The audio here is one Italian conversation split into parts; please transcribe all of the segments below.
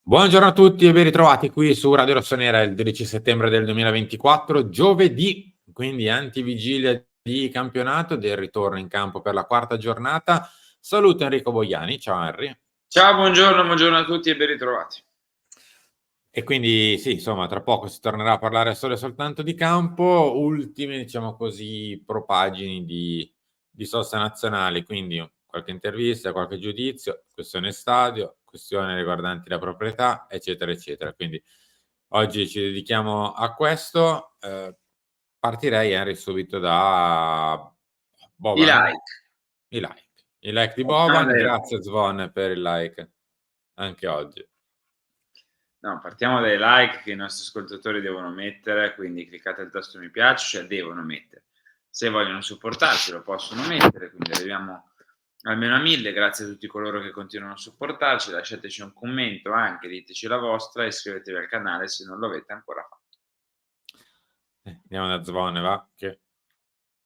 Buongiorno a tutti e ben ritrovati qui su Radio Rossonera il 12 settembre del 2024, giovedì, quindi antivigilia di campionato del ritorno in campo per la quarta giornata. Saluto Enrico Boiani, ciao Henry. Ciao, buongiorno a tutti e ben ritrovati. E quindi sì, insomma, tra poco si tornerà a parlare solo e soltanto di campo, ultime, diciamo così, propagini di sosta nazionali, quindi qualche intervista, qualche giudizio, questione stadio, questioni riguardanti la proprietà, eccetera, eccetera. Quindi oggi ci dedichiamo a questo. Partirei, Henry, subito da I Boban. like. I like. I like di Partiamo Boban, dai grazie like. Zvon per il like anche oggi. No, partiamo dai like che i nostri ascoltatori devono mettere, quindi cliccate il tasto mi piace, cioè devono mettere. Se vogliono supportarci lo possono mettere, quindi arriviamo almeno a 1000, grazie a tutti coloro che continuano a supportarci, lasciateci un commento anche, diteci la vostra e iscrivetevi al canale se non lo avete ancora fatto. Andiamo da Zvone, va, che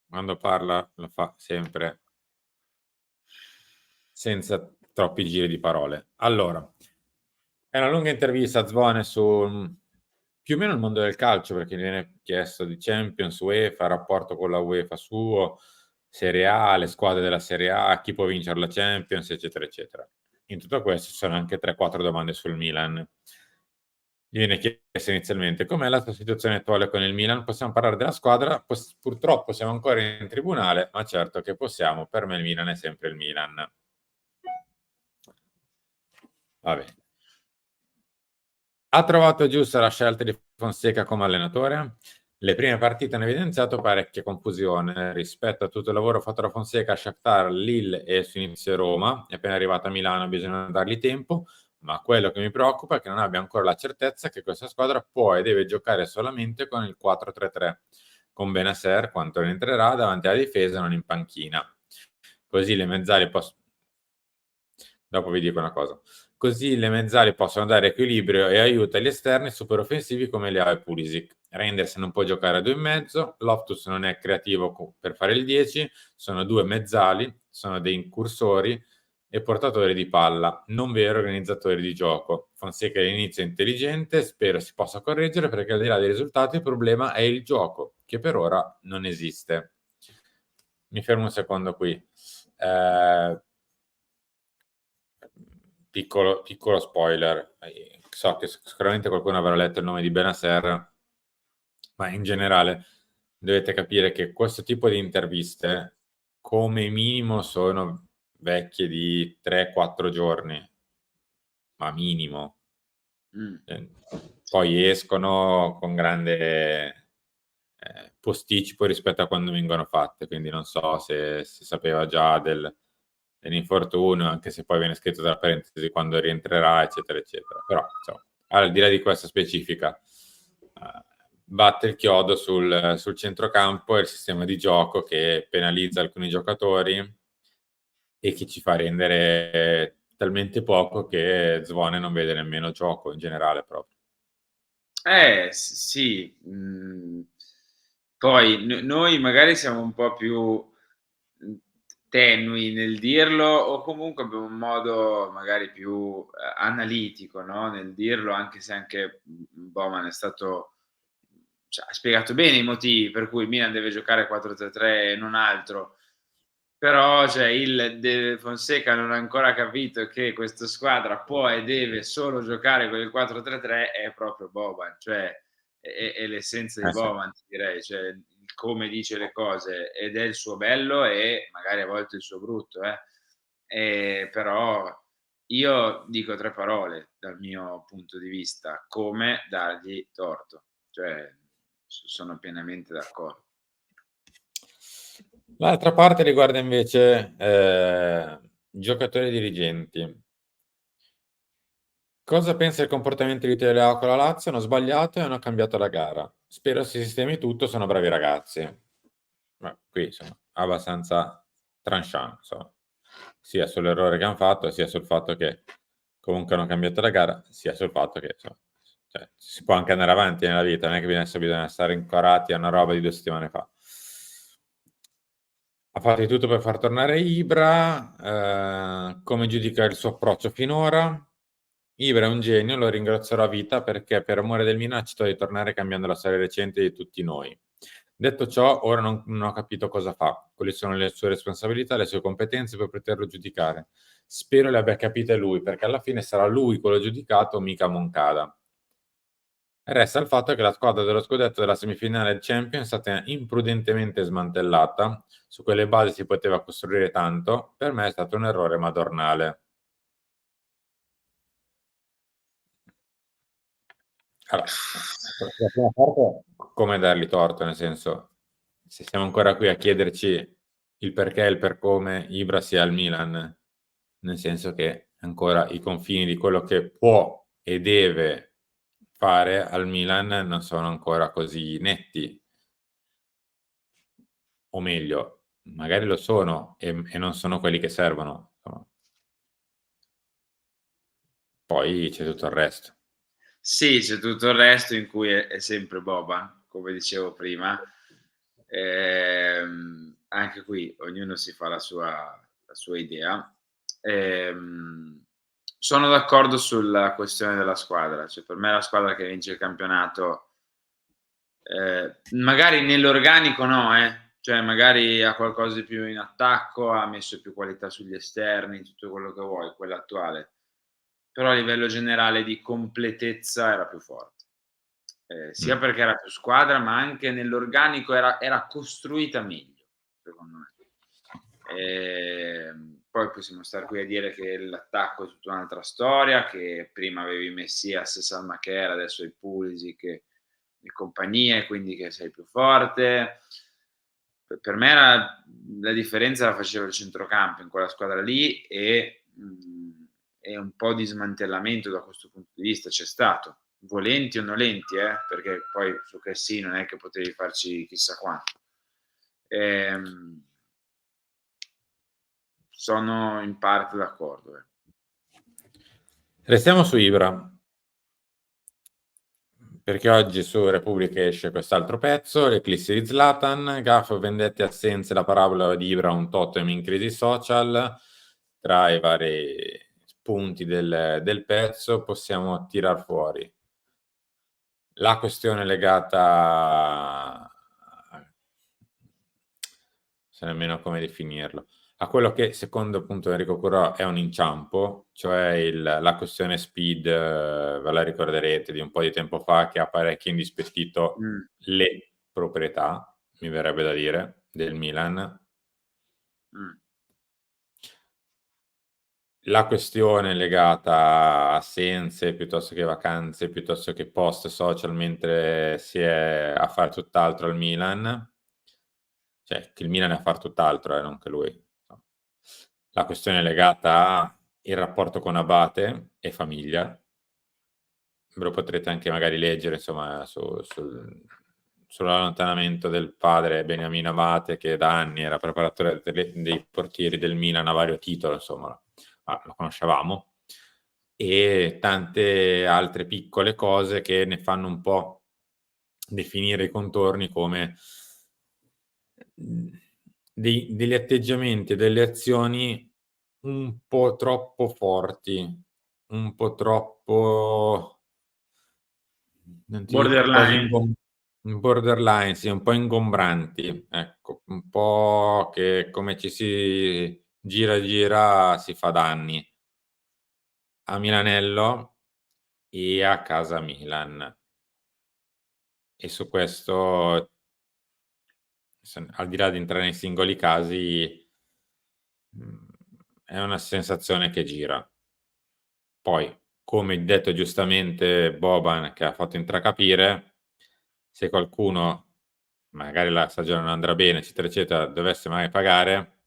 quando parla lo fa sempre senza troppi giri di parole. Allora, è una lunga intervista a Zvone su più o meno il mondo del calcio, perché gli viene chiesto di Champions, UEFA, rapporto con la UEFA suo, Serie A, le squadre della Serie A, chi può vincere la Champions, eccetera, eccetera. In tutto questo ci sono anche 3-4 domande sul Milan. Gli viene chiesto inizialmente com'è la tua situazione attuale con il Milan. Possiamo parlare della squadra, purtroppo siamo ancora in tribunale, ma certo che possiamo. Per me il Milan è sempre il Milan. Va bene. Ha trovato giusta la scelta di Fonseca come allenatore? Le prime partite hanno evidenziato parecchia confusione rispetto a tutto il lavoro fatto da Fonseca a Shakhtar, Lille e su inizio Roma. È appena arrivato a Milano, bisogna dargli tempo, ma quello che mi preoccupa è che non abbia ancora la certezza che questa squadra può e deve giocare solamente con il 4-3-3, con Benasser quando entrerà davanti alla difesa, non in panchina. Così le mezzali possono... Dopo vi dico una cosa. Così le mezzali possono dare equilibrio e aiuto agli esterni super offensivi come Leao e Pulisic. Reinders non può giocare a 2,5, Loftus non è creativo per fare il 10, sono due mezzali, sono dei incursori e portatori di palla, non veri organizzatori di gioco. Fonseca all'inizio è intelligente, spero si possa correggere perché al di là dei risultati il problema è il gioco, che per ora non esiste. Mi fermo un secondo qui. Piccolo spoiler, so che sicuramente qualcuno avrà letto il nome di Benasser, ma in generale dovete capire che questo tipo di interviste come minimo sono vecchie di 3-4 giorni, ma minimo. Poi escono con grande posticipo rispetto a quando vengono fatte, quindi non so se si sapeva già dell'infortunio, anche se poi viene scritto tra parentesi quando rientrerà, eccetera, eccetera. Però, insomma, al di là di questa specifica, batte il chiodo sul centrocampo e il sistema di gioco che penalizza alcuni giocatori e che ci fa rendere talmente poco che Zvone non vede nemmeno gioco in generale proprio. Sì, poi noi magari siamo un po' più tenui nel dirlo o comunque abbiamo un modo magari più, analitico, no, nel dirlo, anche se anche, Bowman è stato, cioè ha spiegato bene i motivi per cui il Milan deve giocare 4-3-3 e non altro. Però, cioè, il De Fonseca non ha ancora capito che questa squadra può e deve solo giocare con il 4-3-3 è proprio Boban, cioè è l'essenza di Sì. Boban, ti direi, cioè il come dice le cose ed è il suo bello e magari a volte il suo brutto, però io dico 3 parole dal mio punto di vista: come dargli torto, cioè sono pienamente d'accordo. L'altra parte riguarda invece giocatori e dirigenti. Cosa pensa del comportamento di Teo Leao con la Lazio? Hanno sbagliato e hanno cambiato la gara. Spero si sistemi tutto, sono bravi ragazzi. Ma qui sono abbastanza tranchant, insomma. Sia sull'errore che hanno fatto, sia sul fatto che comunque hanno cambiato la gara, sia sul fatto che insomma, cioè, si può anche andare avanti nella vita, non è che bisogna stare incorati a una roba di 2 settimane fa. Ha fatto di tutto per far tornare Ibra, come giudica il suo approccio finora? Ibra è un genio, lo ringrazierò a vita perché per amore del Milan ha accettato di tornare cambiando la storia recente di tutti noi. Detto ciò, ora non ho capito cosa fa, quali sono le sue responsabilità, le sue competenze per poterlo giudicare. Spero le abbia capite lui, perché alla fine sarà lui quello giudicato, mica Moncada. Resta il fatto che la squadra dello scudetto della semifinale del Champions è stata imprudentemente smantellata, su quelle basi si poteva costruire tanto, per me è stato un errore madornale. Allora, la prima parte, come dargli torto, nel senso, se siamo ancora qui a chiederci il perché e il per come Ibra sia al Milan, nel senso che ancora i confini di quello che può e deve fare al Milan non sono ancora così netti, o meglio, magari lo sono e non sono quelli che servono. Insomma. Poi c'è tutto il resto. Sì, c'è tutto il resto in cui è sempre Boban, come dicevo prima. Anche qui ognuno si fa la sua idea. Sono d'accordo sulla questione della squadra, cioè per me la squadra che vince il campionato, magari nell'organico no, cioè magari ha qualcosa di più in attacco, ha messo più qualità sugli esterni, tutto quello che vuoi, quella attuale, però a livello generale di completezza era più forte. Sia Mm. perché era più squadra, ma anche nell'organico era costruita meglio, secondo me. Poi possiamo star qui a dire che l'attacco è tutta un'altra storia, che prima avevi Messias e Salmacher, adesso hai Pulisic e compagnia, e quindi che sei più forte. Per me la differenza la faceva il centrocampo in quella squadra lì e un po' di smantellamento da questo punto di vista c'è stato, volenti o nolenti, perché poi su Kessie non è che potevi farci chissà quanto. Sono in parte d'accordo. Restiamo su Ibra, perché oggi su Repubblica esce quest'altro pezzo, l'eclissi di Zlatan, Gaff, vendette, assenze, la parabola di Ibra, un totem in crisi social. Tra i vari punti del pezzo possiamo tirar fuori la questione legata se nemmeno come definirlo, a quello che secondo appunto Enrico Curò è un inciampo, cioè la questione Speed, ve la ricorderete di un po' di tempo fa, che ha parecchio indispettito le proprietà, mi verrebbe da dire, del Milan. La questione legata a assenze piuttosto che vacanze, piuttosto che post social, mentre si è a fare tutt'altro al Milan, cioè che il Milan è a fare tutt'altro, non che lui. La questione legata al rapporto con Abate e famiglia, ve lo potrete anche magari leggere, insomma, sull'allontanamento del padre Beniamino Abate, che da anni era preparatore dei portieri del Milan a vario titolo, insomma, lo conoscevamo, e tante altre piccole cose che ne fanno un po' definire i contorni come degli atteggiamenti e delle azioni un po' troppo forti, un po' troppo, non ti dico quasi Borderline. borderline, sì, un po' ingombranti, ecco, un po' che come ci si gira si fa danni a Milanello e a casa Milan. E su questo, al di là di entrare nei singoli casi, è una sensazione che gira. Poi, come detto giustamente Boban, che ha fatto intracapire, se qualcuno, magari la stagione non andrà bene, eccetera, eccetera, dovesse mai pagare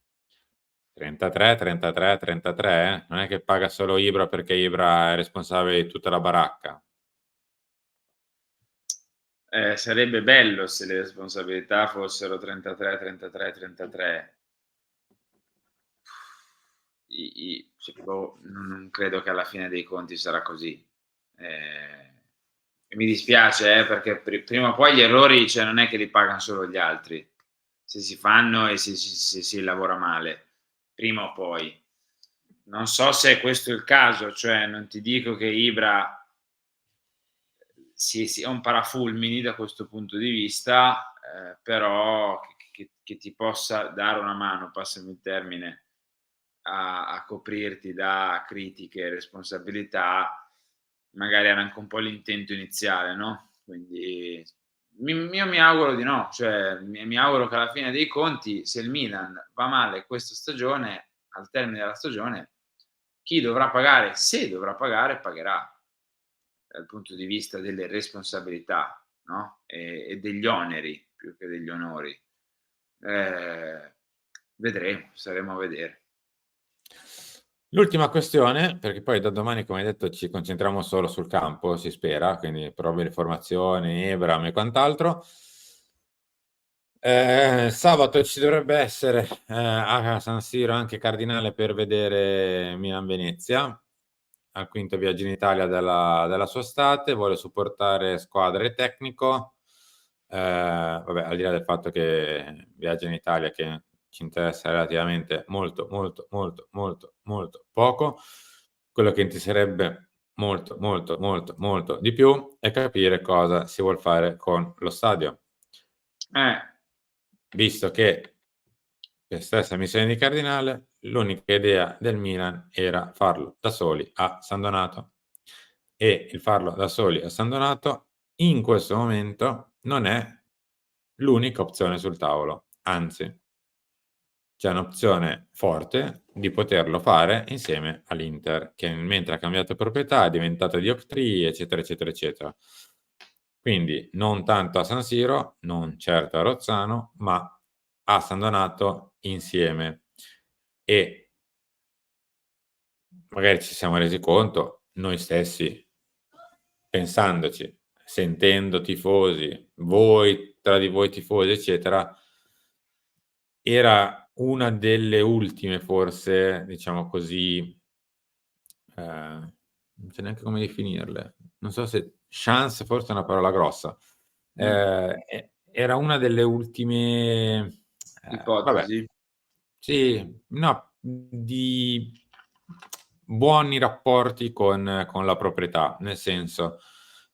33, 33, 33, non è che paga solo Ibra perché Ibra è responsabile di tutta la baracca. Sarebbe bello se le responsabilità fossero 33, 33, 33. Non credo che alla fine dei conti sarà così. E mi dispiace, perché prima o poi gli errori, cioè, non è che li pagano solo gli altri, se si fanno e se si lavora male, prima o poi. non so se questo è il caso, cioè non ti dico che Ibra sia un parafulmini da questo punto di vista, però che ti possa dare una mano, passami il termine, a coprirti da critiche e responsabilità, magari era anche un po' l'intento iniziale, no, quindi io mi auguro di no, cioè mi auguro che alla fine dei conti, se il Milan va male questa stagione, al termine della stagione, chi dovrà pagare, se dovrà pagare, pagherà, dal punto di vista delle responsabilità, no, e degli oneri più che degli onori. Vedremo, staremo a vedere. L'ultima questione, perché poi da domani, come hai detto, ci concentriamo solo sul campo, si spera, quindi probabile formazione, Ebram e quant'altro. Sabato ci dovrebbe essere a San Siro anche Cardinale per vedere Milan-Venezia, al quinto viaggio in Italia della sua estate, vuole supportare squadra e tecnico. Vabbè, al di là del fatto che viaggia in Italia, che ci interessa relativamente molto, molto, molto, molto, molto poco, quello che interesserebbe molto, molto, molto, molto di più è capire cosa si vuol fare con lo stadio, Eh, visto che per stessa missione di Cardinale l'unica idea del Milan era farlo da soli a San Donato, e il farlo da soli a San Donato in questo momento non è l'unica opzione sul tavolo, anzi c'è un'opzione forte di poterlo fare insieme all'Inter, che mentre ha cambiato proprietà è diventata di Oak-Tree, eccetera, eccetera, eccetera. Quindi non tanto a San Siro, non certo a Rozzano, ma a San Donato insieme. E magari ci siamo resi conto noi stessi, pensandoci, sentendo tifosi, voi, tra di voi tifosi, eccetera, era una delle ultime forse, diciamo così, non so neanche come definirle. Non so se chance forse è una parola grossa. Era una delle ultime, vabbè, ipotesi. sì, no, di buoni rapporti con la proprietà, nel senso,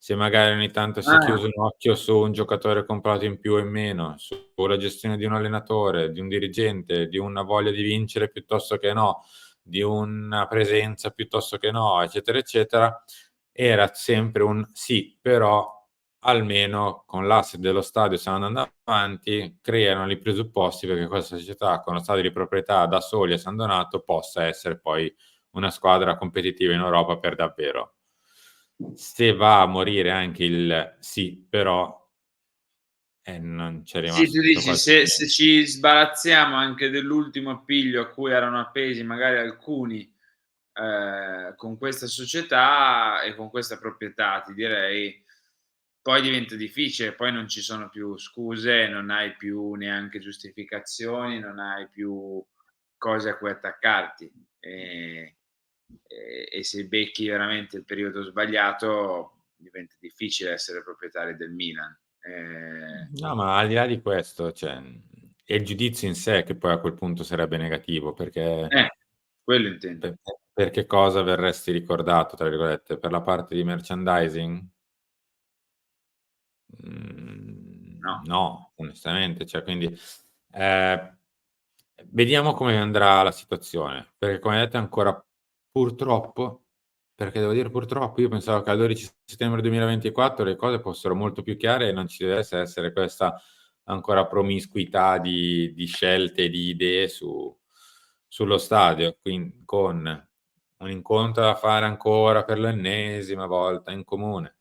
se magari ogni tanto si è Ah, chiuso un occhio su un giocatore comprato in più o in meno, sulla gestione di un allenatore, di un dirigente, di una voglia di vincere piuttosto che no, di una presenza piuttosto che no, eccetera, eccetera, era sempre un sì, però almeno con l'asset dello stadio stanno andando avanti, creano i presupposti perché questa società con lo stadio di proprietà da soli a San Donato possa essere poi una squadra competitiva in Europa per davvero. Se va a morire anche il sì, però non c'è sì, rimasto tu tutto dici quasi se niente. ci sbarazziamo anche dell'ultimo appiglio a cui erano appesi magari alcuni, con questa società e con questa proprietà, ti direi, poi diventa difficile, poi non ci sono più scuse, non hai più neanche giustificazioni, non hai più cose a cui attaccarti. E se becchi veramente il periodo sbagliato, diventa difficile essere proprietari del Milan. No, ma al di là di questo, cioè, è il giudizio in sé che poi a quel punto sarebbe negativo, perché Eh, quello intendo. per che cosa verresti ricordato, tra virgolette? Per la parte di merchandising? No. No, onestamente, cioè, quindi eh, vediamo come andrà la situazione, perché come detto ancora purtroppo, perché devo dire purtroppo, io pensavo che al 12 settembre 2024 le cose fossero molto più chiare e non ci deve essere questa ancora promiscuità di scelte e di idee sullo stadio, quindi con un incontro da fare ancora per l'ennesima volta in comune,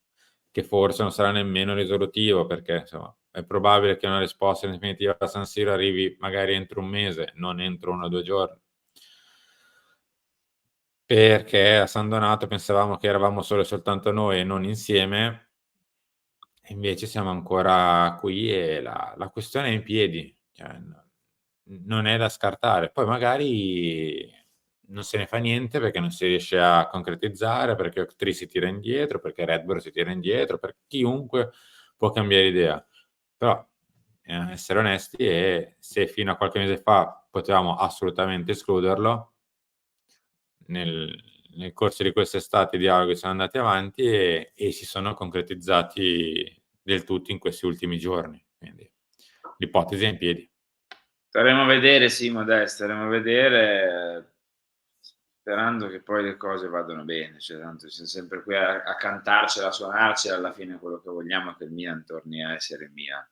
che forse non sarà nemmeno risolutivo, perché insomma è probabile che una risposta definitiva a San Siro arrivi magari entro un mese, non entro 1 o 2 giorni. Perché a San Donato pensavamo che eravamo solo e soltanto noi e non insieme, e invece siamo ancora qui e la questione è in piedi, cioè, non è da scartare. Poi magari non se ne fa niente perché non si riesce a concretizzare, perché Oak-Tree si tira indietro, perché Red Bull si tira indietro, perché chiunque può cambiare idea. Però essere onesti, e se fino a qualche mese fa potevamo assolutamente escluderlo, nel corso di quest'estate i dialoghi sono andati avanti e si sono concretizzati del tutto in questi ultimi giorni. Quindi l'ipotesi è in piedi. Staremo a vedere, sì, staremo a vedere, sperando che poi le cose vadano bene, cioè tanto siamo sempre qui a cantarcela, a suonarcela, alla fine quello che vogliamo è che il Milan torni a essere il Milan.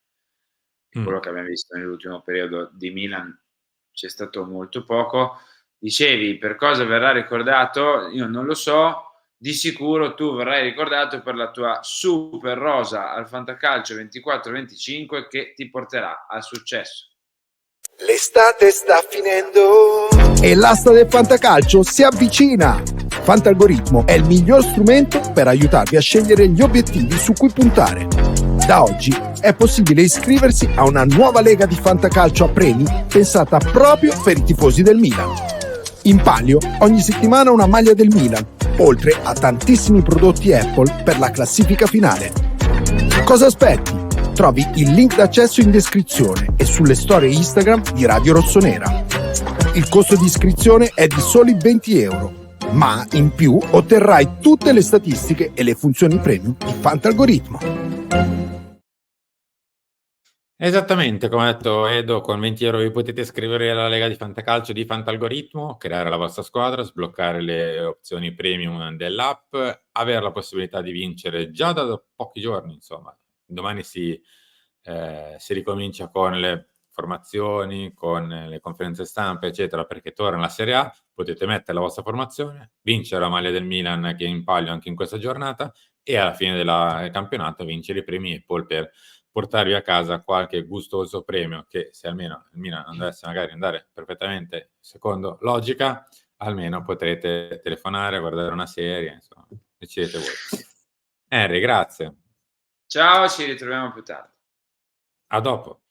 Quello che abbiamo visto nell'ultimo periodo di Milan c'è stato molto poco. Dicevi, per cosa verrà ricordato? Io non lo so, di sicuro tu verrai ricordato per la tua super rosa al Fantacalcio 24-25 che ti porterà al successo. L'estate sta finendo e l'asta del Fantacalcio si avvicina. Fantalgoritmo è il miglior strumento per aiutarvi a scegliere gli obiettivi su cui puntare. Da oggi è possibile iscriversi a una nuova lega di Fantacalcio a premi pensata proprio per i tifosi del Milan. In palio ogni settimana una maglia del Milan, oltre a tantissimi prodotti Apple per la classifica finale. Cosa aspetti? Trovi il link d'accesso in descrizione e sulle storie Instagram di Radio Rossonera. Il costo di iscrizione è di soli 20 euro, ma in più otterrai tutte le statistiche e le funzioni premium di Fantalgoritmo. Esattamente, come ha detto Edo, con 20 euro vi potete iscrivervi alla Lega di Fantacalcio di Fantalgoritmo, creare la vostra squadra, sbloccare le opzioni premium dell'app, avere la possibilità di vincere già da pochi giorni, insomma. Domani si ricomincia con le formazioni, con le conferenze stampa, eccetera, perché torna la Serie A, potete mettere la vostra formazione, vincere la maglia del Milan che è in palio anche in questa giornata e alla fine del campionato vincere i premi Apple per portarvi a casa qualche gustoso premio che, se almeno il Milan non dovesse magari andare perfettamente secondo logica, almeno potrete telefonare, guardare una serie, insomma, decidete voi. Henry, grazie. Ciao, ci ritroviamo più tardi. A dopo.